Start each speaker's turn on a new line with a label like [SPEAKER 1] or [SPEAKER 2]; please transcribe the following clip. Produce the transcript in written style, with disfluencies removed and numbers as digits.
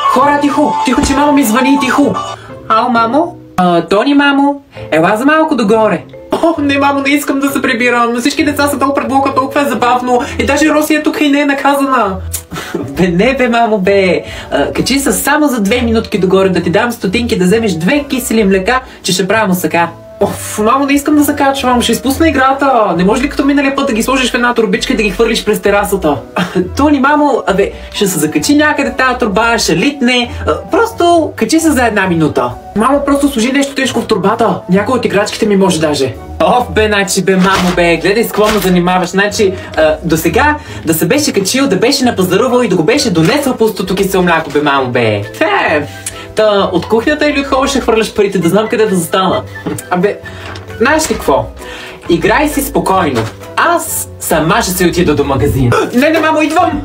[SPEAKER 1] Хора, тихо! Тихо, че мамо ми звъни, тихо! Ало, мамо? Тони, мамо? Ела за малко догоре. О, не, мамо, не искам да се прибирам. Всички деца са долу пред блока, толкова е забавно. И даже Роси е тук и не е наказана. Бе, не бе, мамо, бе. Качи се само за 2 минутки догоре, да ти дам стотинки, да вземеш 2 кисели млека, че ще правя мусака. Оф, мамо, не искам да се качвам, ще изпусна играта. Не може ли като миналия път да ги сложиш в една турбичка и да ги хвърлиш през терасата? Тони, мамо, ще се закачи някъде тази турба, ще литне. Просто качи се за 1 минута. Мамо, просто сложи нещо тежко в турбата. Някой от играчките ми може даже. Оф, бе, мамо, бе, гледай с какво ме занимаваш. До сега да се беше качил, да беше напазарувал и да го беше донесъл пустото кисело мляко, бе, мамо, бе. Та, от кухнята или от хола ще хвърляш парите, да знам къде да застана. Знаеш ли какво? Играй си спокойно. Аз сама ще се отида до магазина. Не, мамо, идвам!